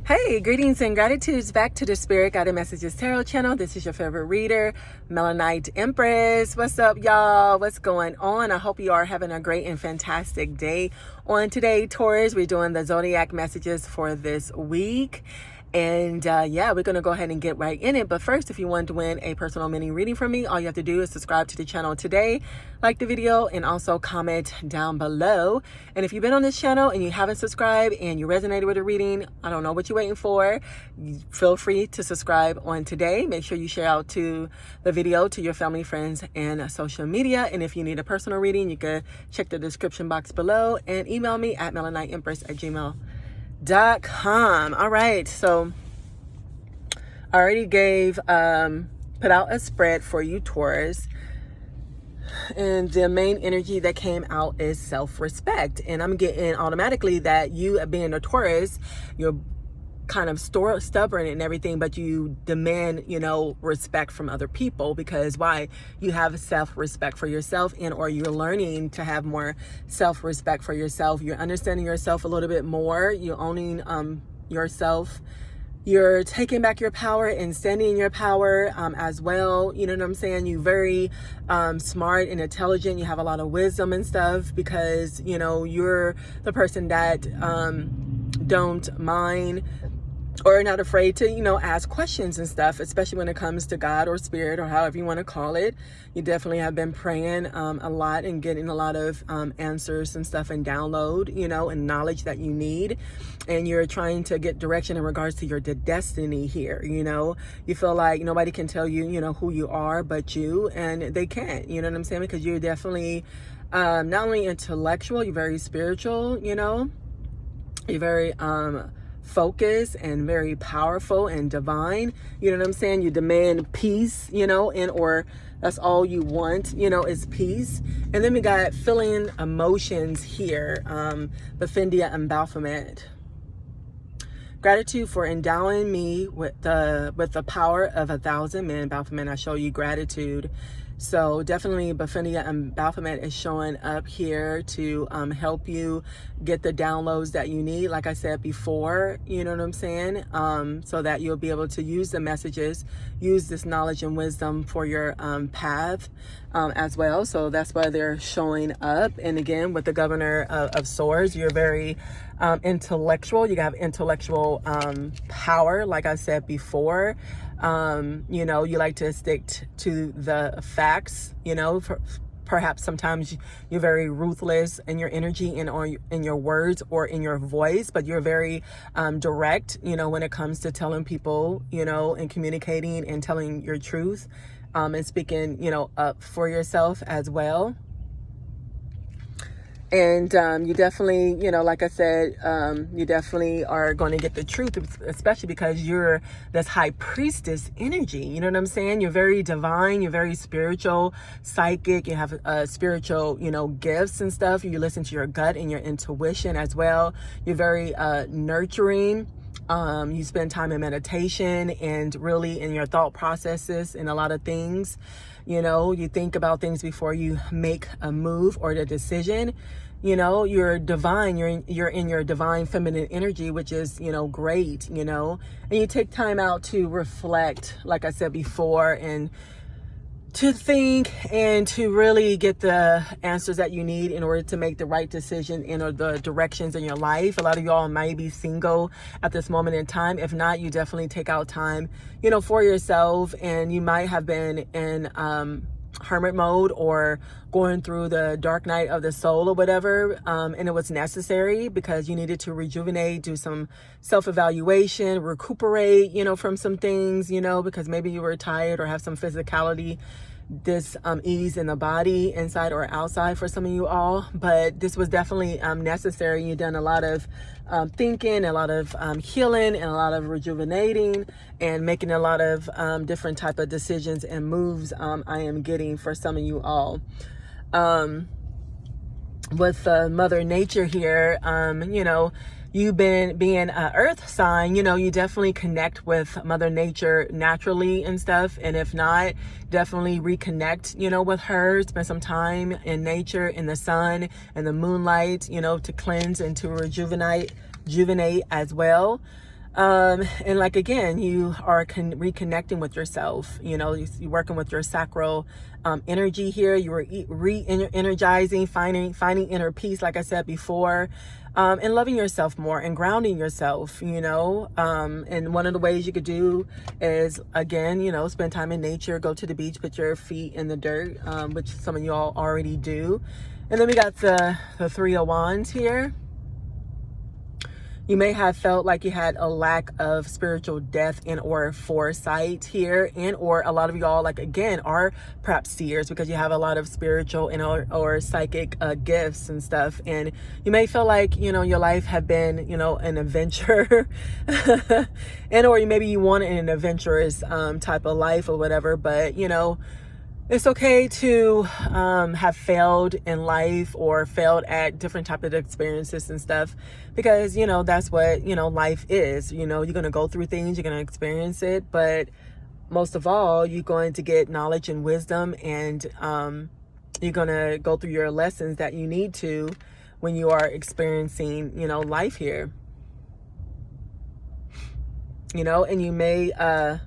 Hey, greetings and gratitudes back to the Spirit Guided Messages Tarot channel. This is your favorite reader, Melanite Empress. What's up, y'all? What's going on? I hope you are having a great and fantastic day. On today, Taurus, we're doing the zodiac messages for this week. And yeah, we're going to go ahead and get right in it. But first, if you want to win a personal mini reading from me, all you have to do is subscribe to the channel today, like the video, and also comment down below. And if you've been on this channel and you haven't subscribed and you resonated with the reading, I don't know what you're waiting for. Feel free to subscribe on today. Make sure you share out to the video to your family, friends, and social media. And if you need a personal reading, you can check the description box below and email me at melaniteempress@gmail.com. All right, so I already put out a spread for you, Taurus, and the main energy that came out is self-respect. And I'm getting automatically that you, being a Taurus, you're kind of stubborn and everything, but you demand, respect from other people. Because why? You have self-respect for yourself, and or you're learning to have more self-respect for yourself. You're understanding yourself a little bit more. You're owning yourself. You're taking back your power and standing in your power as well. You know what I'm saying? You're very smart and intelligent. You have a lot of wisdom and stuff because, you're the person that don't mind or not afraid to, ask questions and stuff, especially when it comes to God or spirit or however you want to call it. You definitely have been praying a lot and getting a lot of answers and stuff and download, and knowledge that you need. And you're trying to get direction in regards to your destiny here, You feel like nobody can tell you, who you are but you, and they can't, you know what I'm saying? Because you're definitely not only intellectual, you're very spiritual, you're very focused and very powerful and divine, you know what I'm saying? You demand peace, and or that's all you want, is peace. And then we got feeling emotions here, Beffindia and Baphomet. Gratitude for endowing me with the power of 1,000 men. Baphomet, I show you gratitude. So definitely Beffindia and Baphomet is showing up here to help you get the downloads that you need, like I said before, you know what I'm saying? So that you'll be able to use the messages, use this knowledge and wisdom for your path as well. So that's why they're showing up. And again, with the Governor of Swords, you're very intellectual. You have intellectual power, like I said before. You like to stick to the facts, perhaps sometimes you're very ruthless in your energy and or in your words or in your voice, but you're very direct, when it comes to telling people, and communicating and telling your truth, and speaking, up for yourself as well. And you definitely, like I said, you definitely are going to get the truth, especially because you're this high priestess energy. You know what I'm saying? You're very divine. You're very spiritual, psychic. You have spiritual, gifts and stuff. You listen to your gut and your intuition as well. You're very nurturing. You spend time in meditation and really in your thought processes and a lot of things. You think about things before you make a move or the decision. You're divine. You're in your divine feminine energy, which is, great, and you take time out to reflect, like I said before, and to think and to really get the answers that you need in order to make the right decision in the directions in your life. A lot of y'all might be single at this moment in time. If not, you definitely take out time, for yourself, and you might have been in hermit mode or going through the dark night of the soul or whatever, and it was necessary because you needed to rejuvenate, do some self-evaluation, recuperate, from some things, because maybe you were tired or have some physicality ease in the body, inside or outside for some of you all. But this was definitely necessary. You've done a lot of thinking, a lot of healing, and a lot of rejuvenating, and making a lot of different type of decisions and moves. I am getting for some of you all. With Mother Nature here, you've been being an earth sign, you definitely connect with Mother Nature naturally and stuff. And if not, definitely reconnect, with her, spend some time in nature, in the sun and the moonlight, to cleanse and to rejuvenate as well. And like, again, you are reconnecting with yourself. You're working with your sacral energy here. You are re-energizing, finding inner peace, like I said before, and loving yourself more and grounding yourself, and one of the ways you could do is, again, spend time in nature, go to the beach, put your feet in the dirt, which some of you all already do. And then we got the Three of Wands here. You may have felt like you had a lack of spiritual depth and or foresight here, and or a lot of y'all, like, again, are perhaps seers because you have a lot of spiritual and or psychic gifts and stuff. And you may feel like, your life have been, an adventure and or maybe you want an adventurous type of life or whatever, but it's okay to have failed in life or failed at different type of experiences and stuff, because that's what life is. You're going to go through things, you're going to experience it, but most of all, you're going to get knowledge and wisdom, and you're going to go through your lessons that you need to when you are experiencing life here. And you may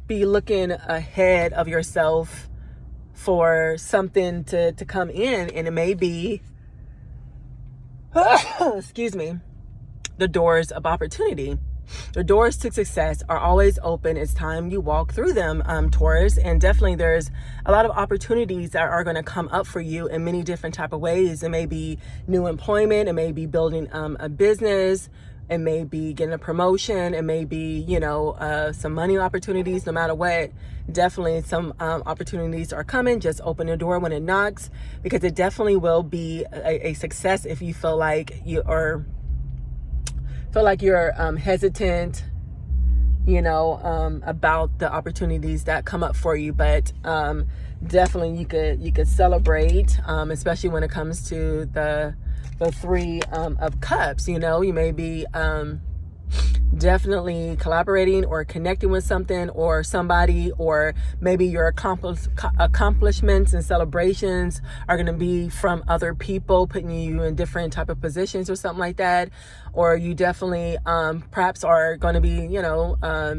be looking ahead of yourself for something to come in, and it may be excuse me, the doors of opportunity. The doors to success are always open. It's time you walk through them, Taurus. And definitely there's a lot of opportunities that are going to come up for you in many different type of ways. It may be new employment, it may be building a business, it may be getting a promotion, it may be, some money opportunities. No matter what, definitely some opportunities are coming. Just open the door when it knocks, because it definitely will be a success if you feel like you're hesitant, about the opportunities that come up for you. But definitely you could celebrate, especially when it comes to the Three of Cups. You may be definitely collaborating or connecting with something or somebody, or maybe your accomplishments and celebrations are going to be from other people, putting you in different type of positions or something like that. Or you definitely perhaps are going to be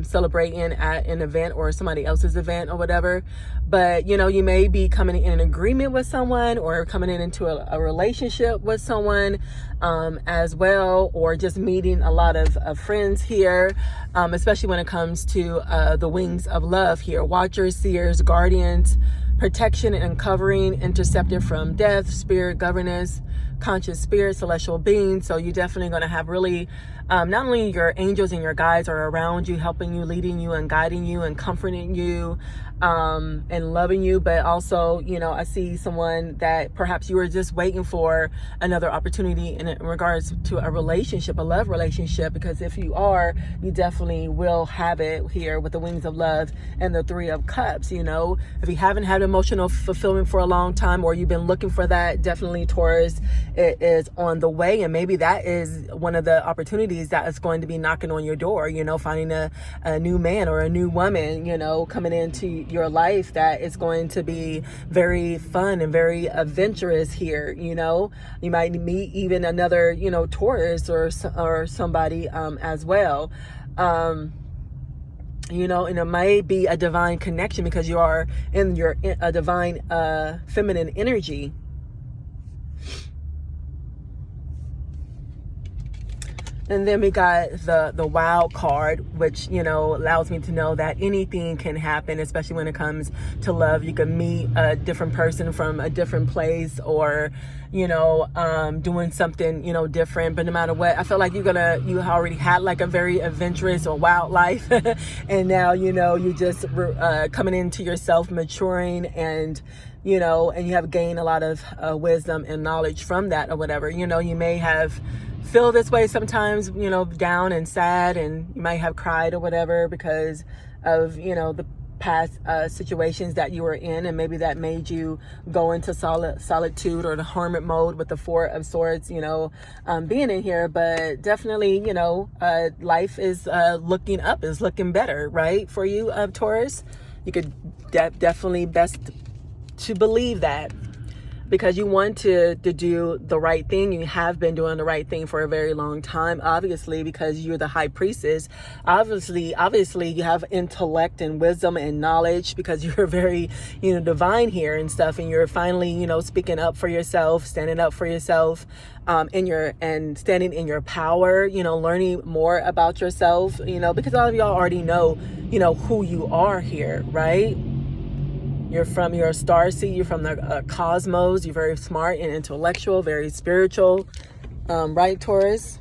celebrating at an event or somebody else's event or whatever. But you may be coming in agreement with someone, or coming into a relationship with someone as well, or just meeting a lot of friends here, especially when it comes to the wings of love here. Watchers, seers, guardians, protection and covering, intercepted from death, spirit, governance, conscious spirit, celestial beings. So you're definitely going to have really not only your angels and your guides are around you, helping you, leading you and guiding you and comforting you, and loving you, but also, I see someone that perhaps you were just waiting for another opportunity in regards to a relationship, a love relationship, because if you are, you definitely will have it here with the wings of love and the Three of Cups. If you haven't had emotional fulfillment for a long time, or you've been looking for that, definitely, Taurus, it is on the way. And maybe that is one of the opportunities that is going to be knocking on your door, finding a new man or a new woman, coming into your life that is going to be very fun and very adventurous here. You might meet even another, Taurus or somebody as well. And it might be a divine connection because you are in a divine feminine energy. And then we got the wild card, which, allows me to know that anything can happen, especially when it comes to love. You can meet a different person from a different place, or, doing something, different. But no matter what, I feel like you already had like a very adventurous or wild life. And now, you just coming into yourself, maturing, and and you have gained a lot of wisdom and knowledge from that or whatever. You may have feel this way sometimes, down and sad, and you might have cried or whatever because of, the past situations that you were in, and maybe that made you go into solitude or the hermit mode with the Four of Swords, being in here. But definitely, life is looking up, is looking better, right, for you, Taurus. You could definitely best to believe that. because you want to do the right thing. You have been doing the right thing for a very long time, obviously, because you're the high priestess. Obviously you have intellect and wisdom and knowledge, because you're very, divine here and stuff. And you're finally, speaking up for yourself, standing up for yourself, and standing in your power, learning more about yourself, because all of y'all already know, who you are here, right? You're from your star seed. You're from the cosmos. You're very smart and intellectual, very spiritual, right, Taurus?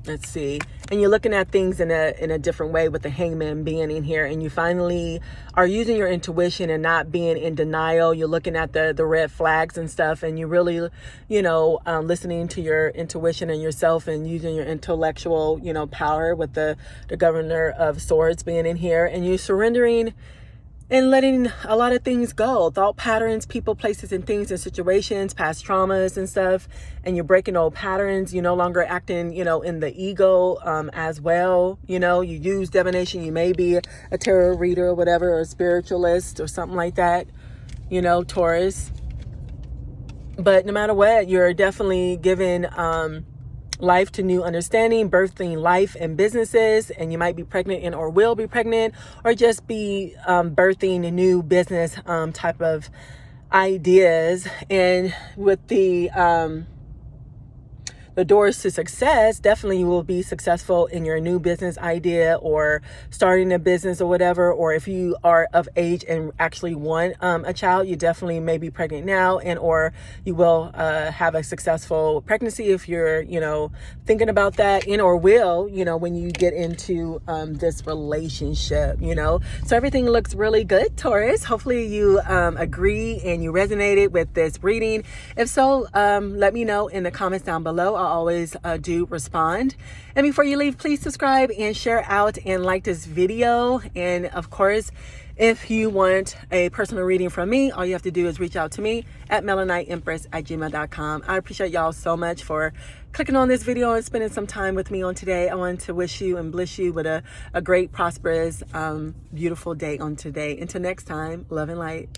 Let's see. And you're looking at things in a different way, with the Hangman being in here, and you finally are using your intuition and not being in denial. You're looking at the red flags and stuff, and you really, listening to your intuition and yourself, and using your intellectual, power, with the Governor of Swords being in here, and you surrendering and letting a lot of things go, thought patterns, people, places, and things and situations, past traumas and stuff, and you're breaking old patterns. You're no longer acting, in the ego as well. You use divination. You may be a tarot reader or whatever, or a spiritualist or something like that, Taurus. But no matter what, you're definitely giving life to new understanding, birthing life and businesses, and you might be pregnant or will be pregnant, or just be birthing a new business type of ideas. And with the doors to success, definitely you will be successful in your new business idea, or starting a business or whatever. Or if you are of age and actually want a child, you definitely may be pregnant now, and or you will have a successful pregnancy if you're, thinking about that, and or will, when you get into this relationship, So everything looks really good, Taurus. Hopefully you agree and you resonated with this reading. If so, let me know in the comments down below. I always do respond. And before you leave, please subscribe and share out and like this video. And of course, if you want a personal reading from me, all you have to do is reach out to me at melaniteempress@gmail.com. I appreciate y'all so much for clicking on this video and spending some time with me on today. I want to wish you and bless you with a great, prosperous, beautiful day on today. Until next time, love and light.